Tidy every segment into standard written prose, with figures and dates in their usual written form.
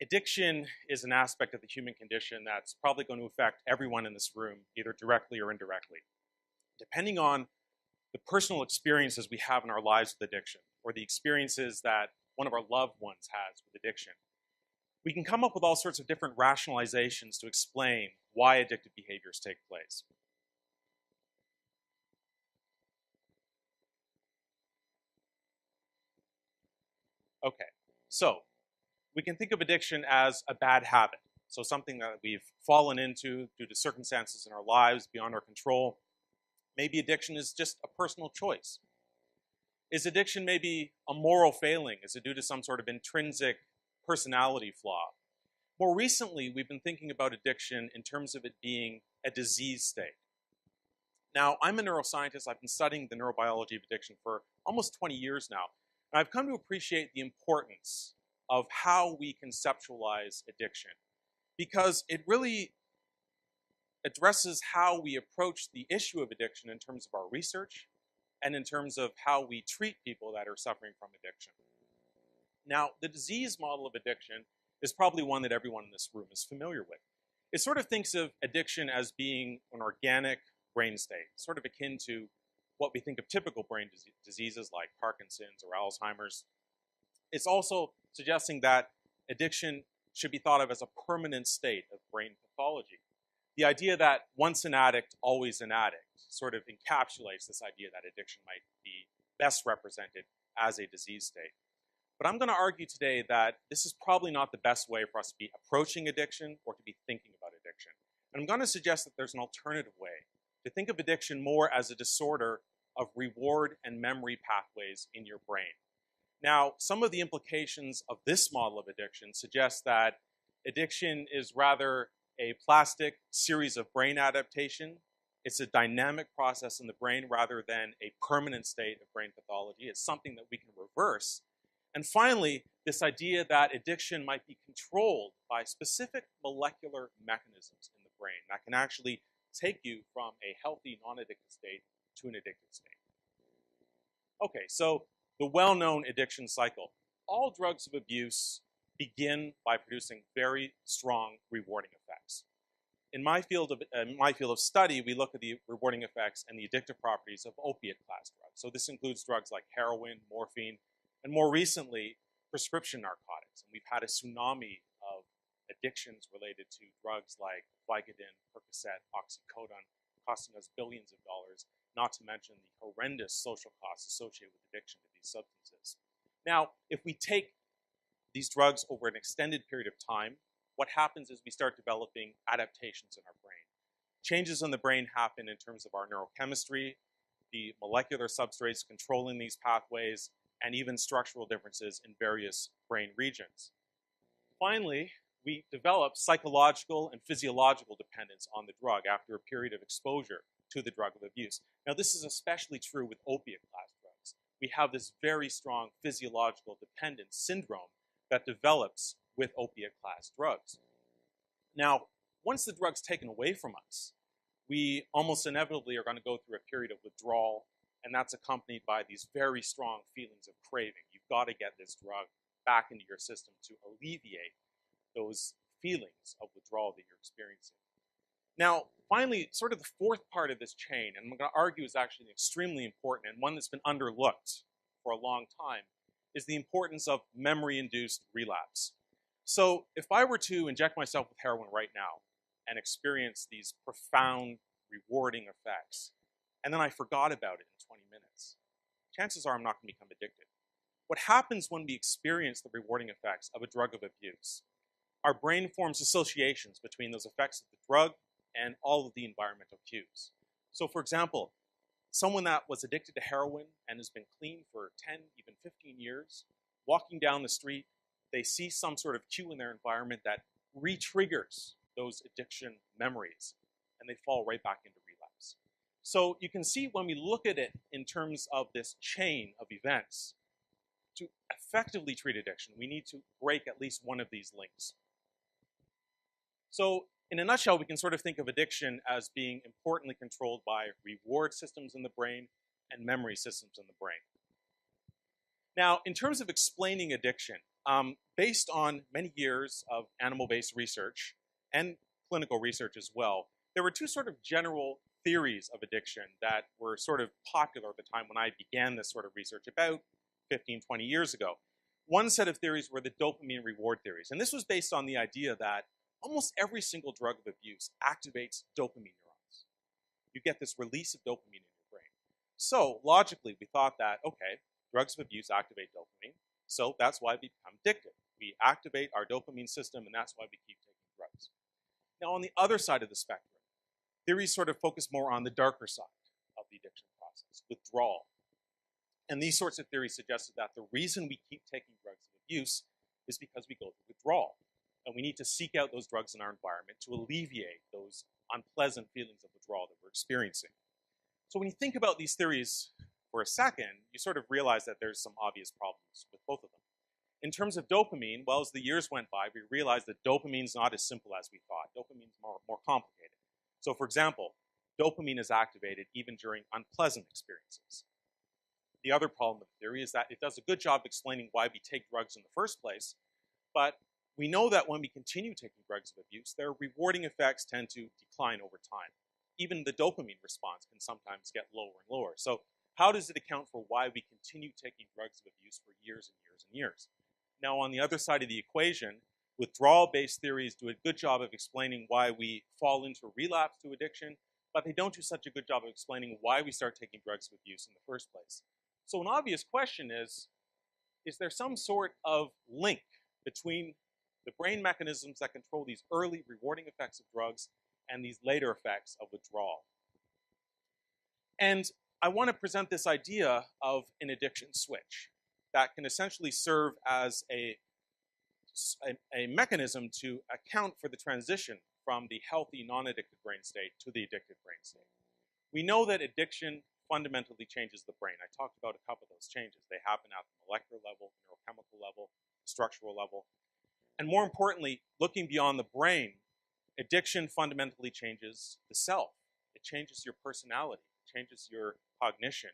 Addiction is an aspect of the human condition that's probably going to affect everyone in this room, either directly or indirectly. Depending on the personal experiences we have in our lives with addiction, or the experiences that one of our loved ones has with addiction, we can come up with all sorts of different rationalizations to explain why addictive behaviors take place. Okay, so we can think of addiction as a bad habit. So something that we've fallen into due to circumstances in our lives beyond our control. Maybe addiction is just a personal choice. Is addiction maybe a moral failing? Is it due to some sort of intrinsic personality flaw? More recently, we've been thinking about addiction in terms of it being a disease state. Now, I'm a neuroscientist. I've been studying the neurobiology of addiction for almost 20 years now. And I've come to appreciate the importance of how we conceptualize addiction, because it really addresses how we approach the issue of addiction in terms of our research and in terms of how we treat people that are suffering from addiction. Now, the disease model of addiction is probably one that everyone in this room is familiar with. It sort of thinks of addiction as being an organic brain state, sort of akin to what we think of typical brain diseases like Parkinson's or Alzheimer's. It's also suggesting that addiction should be thought of as a permanent state of brain pathology. The idea that once an addict, always an addict sort of encapsulates this idea that addiction might be best represented as a disease state. But I'm going to argue today that this is probably not the best way for us to be approaching addiction or to be thinking about addiction. And I'm going to suggest that there's an alternative way to think of addiction more as a disorder of reward and memory pathways in your brain. Now, some of the implications of this model of addiction suggest that addiction is rather a plastic series of brain adaptation. It's a dynamic process in the brain rather than a permanent state of brain pathology. It's something that we can reverse. And finally, this idea that addiction might be controlled by specific molecular mechanisms in the brain that can actually take you from a healthy, non-addictive state to an addictive state. Okay, so the well-known addiction cycle. All drugs of abuse begin by producing very strong rewarding effects. In my field of study, we look at the rewarding effects and the addictive properties of opiate class drugs. So this includes drugs like heroin, morphine, and more recently, prescription narcotics. And we've had a tsunami of addictions related to drugs like Vicodin, Percocet, oxycodone, costing us billions of dollars, not to mention the horrendous social costs associated with addiction to these substances. Now, if we take these drugs over an extended period of time, what happens is we start developing adaptations in our brain. Changes in the brain happen in terms of our neurochemistry, the molecular substrates controlling these pathways, and even structural differences in various brain regions. Finally, we develop psychological and physiological dependence on the drug after a period of exposure to the drug of abuse. Now, this is especially true with opiate class drugs. We have this very strong physiological dependence syndrome that develops with opiate class drugs. Now, once the drug's taken away from us, we almost inevitably are going to go through a period of withdrawal, and that's accompanied by these very strong feelings of craving. You've got to get this drug back into your system to alleviate those feelings of withdrawal that you're experiencing. Now, finally, sort of the fourth part of this chain, and I'm going to argue is actually extremely important and one that's been underlooked for a long time, is the importance of memory-induced relapse. So if I were to inject myself with heroin right now and experience these profound, rewarding effects, and then I forgot about it in 20 minutes, chances are I'm not going to become addicted. What happens when we experience the rewarding effects of a drug of abuse? Our brain forms associations between those effects of the drug and all of the environmental cues. So for example, someone that was addicted to heroin and has been clean for 10, even 15 years, walking down the street, they see some sort of cue in their environment that re-triggers those addiction memories, and they fall right back into relapse. So you can see when we look at it in terms of this chain of events, to effectively treat addiction, we need to break at least one of these links. So in a nutshell, we can sort of think of addiction as being importantly controlled by reward systems in the brain and memory systems in the brain. Now, in terms of explaining addiction, based on many years of animal-based research and clinical research as well, there were two sort of general theories of addiction that were sort of popular at the time when I began this sort of research about 15, 20 years ago. One set of theories were the dopamine reward theories, and this was based on the idea that almost every single drug of abuse activates dopamine neurons. You get this release of dopamine in your brain. So logically, we thought that, okay, drugs of abuse activate dopamine, so that's why we become addicted. We activate our dopamine system, and that's why we keep taking drugs. Now, on the other side of the spectrum, theories sort of focus more on the darker side of the addiction process, withdrawal. And these sorts of theories suggested that the reason we keep taking drugs of abuse is because we go through withdrawal. And we need to seek out those drugs in our environment to alleviate those unpleasant feelings of withdrawal that we're experiencing. So when you think about these theories for a second, you sort of realize that there's some obvious problems with both of them. In terms of dopamine, well, as the years went by, we realized that dopamine's not as simple as we thought. Dopamine's more complicated. So for example, dopamine is activated even during unpleasant experiences. The other problem with the theory is that it does a good job explaining why we take drugs in the first place, but we know that when we continue taking drugs of abuse, their rewarding effects tend to decline over time. Even the dopamine response can sometimes get lower and lower. So how does it account for why we continue taking drugs of abuse for years and years and years? Now, on the other side of the equation, withdrawal-based theories do a good job of explaining why we fall into relapse to addiction, but they don't do such a good job of explaining why we start taking drugs of abuse in the first place. So an obvious question is there some sort of link between the brain mechanisms that control these early rewarding effects of drugs and these later effects of withdrawal? And I want to present this idea of an addiction switch that can essentially serve as a mechanism to account for the transition from the healthy, non-addicted brain state to the addicted brain state. We know that addiction fundamentally changes the brain. I talked about a couple of those changes. They happen at the molecular level, neurochemical level, structural level. And more importantly, looking beyond the brain, addiction fundamentally changes the self. It changes your personality, it changes your cognition,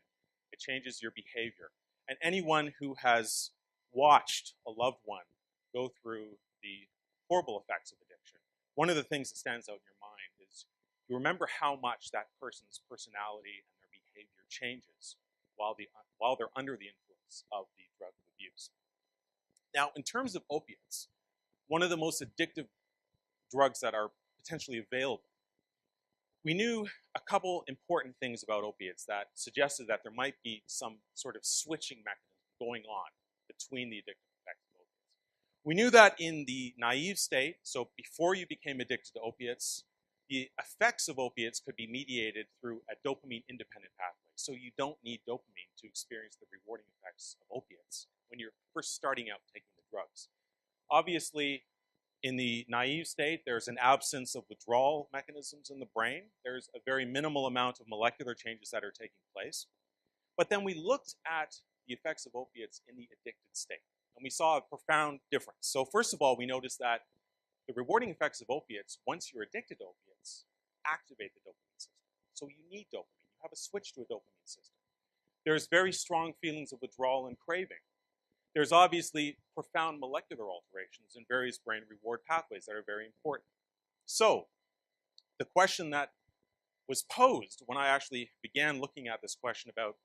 it changes your behavior. And anyone who has watched a loved one go through the horrible effects of addiction, one of the things that stands out in your mind is you remember how much that person's personality and their behavior changes while they're under the influence of the drug of abuse. Now, in terms of opiates, one of the most addictive drugs that are potentially available, we knew a couple important things about opiates that suggested that there might be some sort of switching mechanism going on between the addictive effects of opiates. We knew that in the naive state, so before you became addicted to opiates, the effects of opiates could be mediated through a dopamine-independent pathway. So you don't need dopamine to experience the rewarding effects of opiates when you're first starting out taking the drugs. Obviously, in the naive state, there's an absence of withdrawal mechanisms in the brain. There's a very minimal amount of molecular changes that are taking place. But then we looked at the effects of opiates in the addicted state, and we saw a profound difference. So first of all, we noticed that the rewarding effects of opiates, once you're addicted to opiates, activate the dopamine system. So you need dopamine. You have a switch to a dopamine system. There's very strong feelings of withdrawal and craving. There's obviously profound molecular alterations in various brain reward pathways that are very important. So the question that was posed when I actually began looking at this question about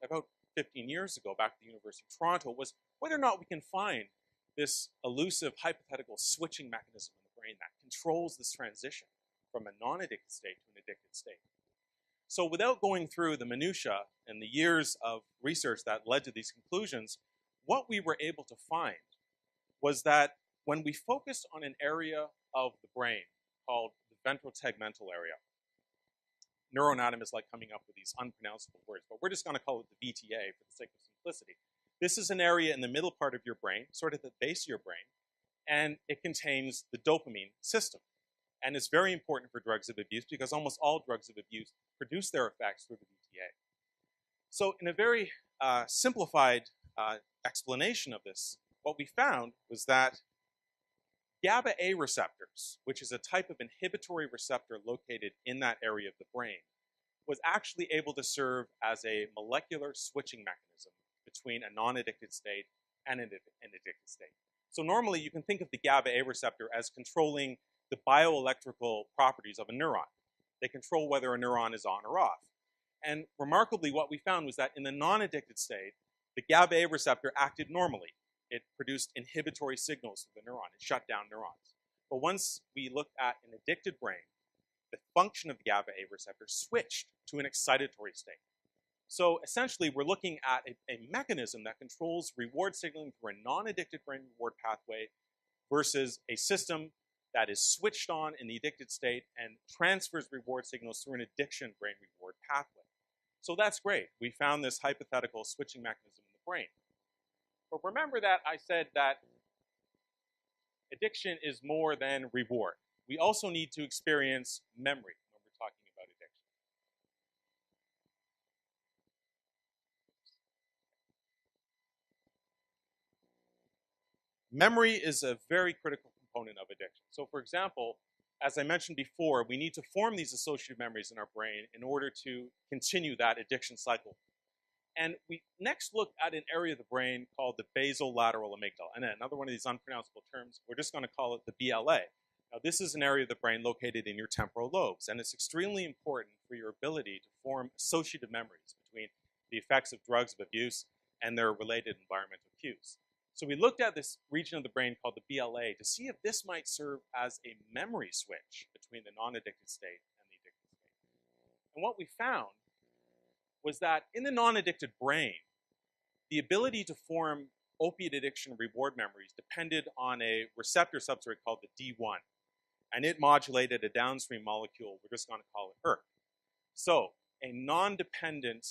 15 years ago back at the University of Toronto was whether or not we can find this elusive hypothetical switching mechanism in the brain that controls this transition from a non-addicted state to an addicted state. So without going through the minutiae and the years of research that led to these conclusions, what we were able to find was that when we focused on an area of the brain called the ventral tegmental area, neuroanatomists like coming up with these unpronounceable words, but we're just going to call it the VTA for the sake of simplicity. This is an area in the middle part of your brain, sort of the base of your brain, and it contains the dopamine system. And it's very important for drugs of abuse because almost all drugs of abuse produce their effects through the VTA. So in a very simplified explanation of this, what we found was that GABA A receptors, which is a type of inhibitory receptor located in that area of the brain, was actually able to serve as a molecular switching mechanism between a non-addicted state and an addicted state. So normally you can think of the GABA A receptor as controlling the bioelectrical properties of a neuron. They control whether a neuron is on or off. And remarkably, what we found was that in the non-addicted state, the GABA A receptor acted normally. It produced inhibitory signals to the neuron. It shut down neurons. But once we looked at an addicted brain, the function of the GABA A receptor switched to an excitatory state. So essentially, we're looking at a mechanism that controls reward signaling through a non-addicted brain reward pathway versus a system that is switched on in the addicted state and transfers reward signals through an addiction brain reward pathway. So that's great. We found this hypothetical switching mechanism in the brain. But remember that I said that addiction is more than reward. We also need to experience memory when we're talking about addiction. Memory is a very critical component of addiction. So for example, as I mentioned before, we need to form these associative memories in our brain in order to continue that addiction cycle. And we next looked at an area of the brain called the basolateral amygdala. And another one of these unpronounceable terms, we're just going to call it the BLA. Now, this is an area of the brain located in your temporal lobes, and it's extremely important for your ability to form associative memories between the effects of drugs of abuse and their related environmental cues. So we looked at this region of the brain called the BLA to see if this might serve as a memory switch between the non-addicted state and the addicted state. And what we found was that in the non-addicted brain, the ability to form opiate addiction reward memories depended on a receptor substrate called the D1. And it modulated a downstream molecule, we're just going to call it ERK. So a non-dependent,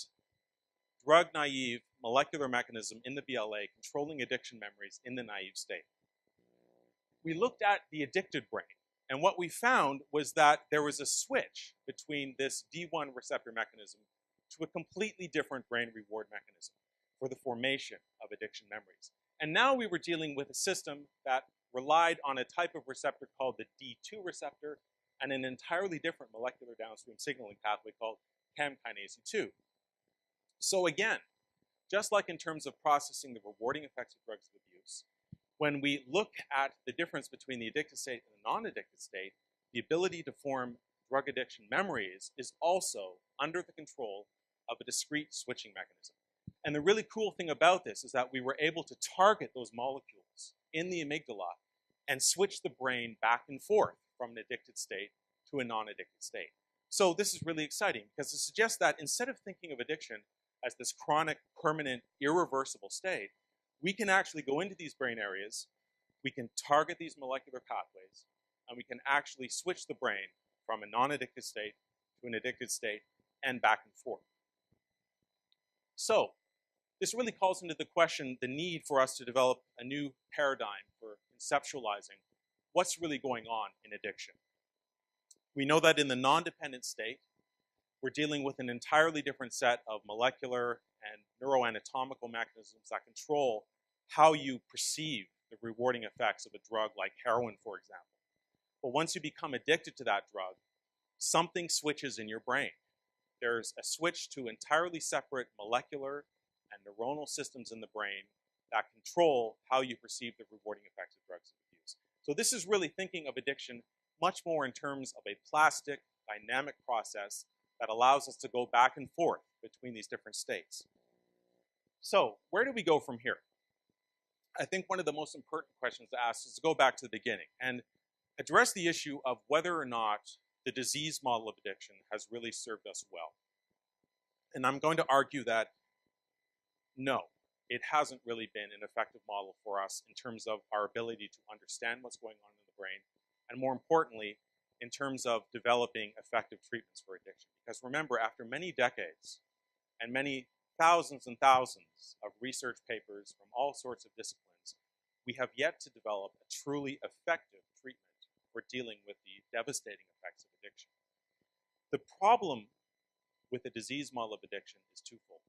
drug-naive molecular mechanism in the BLA controlling addiction memories in the naive state. We looked at the addicted brain, and what we found was that there was a switch between this D1 receptor mechanism to a completely different brain reward mechanism for the formation of addiction memories. And now we were dealing with a system that relied on a type of receptor called the D2 receptor and an entirely different molecular downstream signaling pathway called CAM kinase 2. So again, just like in terms of processing the rewarding effects of drugs of abuse, when we look at the difference between the addicted state and the non-addicted state, the ability to form drug addiction memories is also under the control of a discrete switching mechanism. And the really cool thing about this is that we were able to target those molecules in the amygdala and switch the brain back and forth from an addicted state to a non-addicted state. So this is really exciting because it suggests that instead of thinking of addiction as this chronic, permanent, irreversible state, we can actually go into these brain areas, we can target these molecular pathways, and we can actually switch the brain from a non-addicted state to an addicted state and back and forth. So this really calls into the question the need for us to develop a new paradigm for conceptualizing what's really going on in addiction. We know that in the non-dependent state, we're dealing with an entirely different set of molecular and neuroanatomical mechanisms that control how you perceive the rewarding effects of a drug like heroin, for example. But once you become addicted to that drug, something switches in your brain. There's a switch to entirely separate molecular and neuronal systems in the brain that control how you perceive the rewarding effects of drugs of abuse. So this is really thinking of addiction much more in terms of a plastic, dynamic process that allows us to go back and forth between these different states. So where do we go from here? I think one of the most important questions to ask is to go back to the beginning and address the issue of whether or not the disease model of addiction has really served us well. And I'm going to argue that no, it hasn't really been an effective model for us in terms of our ability to understand what's going on in the brain, and more importantly, in terms of developing effective treatments for addiction. Because remember, after many decades and many thousands and thousands of research papers from all sorts of disciplines, we have yet to develop a truly effective treatment for dealing with the devastating effects of addiction. The problem with the disease model of addiction is twofold.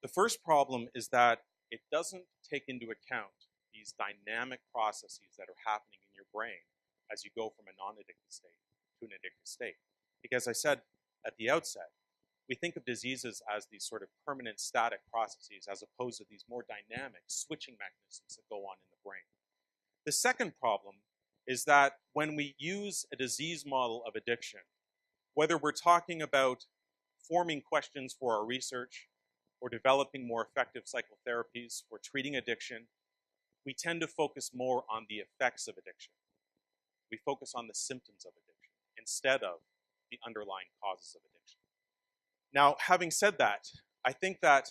The first problem is that it doesn't take into account these dynamic processes that are happening in your brain as you go from a non-addicted state to an addicted state. Because I said at the outset, we think of diseases as these sort of permanent static processes as opposed to these more dynamic switching mechanisms that go on in the brain. The second problem is that when we use a disease model of addiction, whether we're talking about forming questions for our research or developing more effective psychotherapies for treating addiction, we tend to focus more on the effects of addiction. We focus on the symptoms of addiction instead of the underlying causes of addiction. Now, having said that, I think that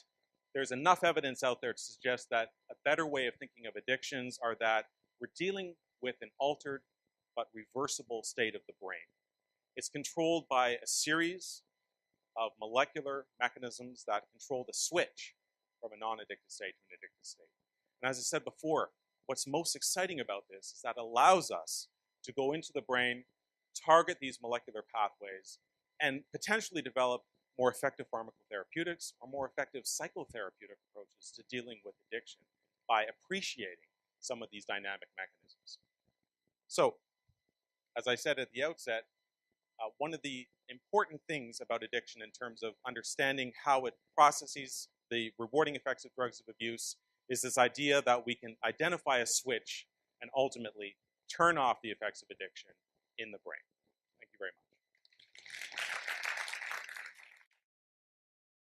there's enough evidence out there to suggest that a better way of thinking of addictions are that we're dealing with an altered but reversible state of the brain. It's controlled by a series of molecular mechanisms that control the switch from a non-addictive state to an addictive state. And as I said before, what's most exciting about this is that it allows us to go into the brain, target these molecular pathways, and potentially develop more effective pharmacotherapeutics or more effective psychotherapeutic approaches to dealing with addiction by appreciating some of these dynamic mechanisms. So, as I said at the outset, one of the important things about addiction in terms of understanding how it processes the rewarding effects of drugs of abuse is this idea that we can identify a switch and ultimately turn off the effects of addiction in the brain. Thank you very much.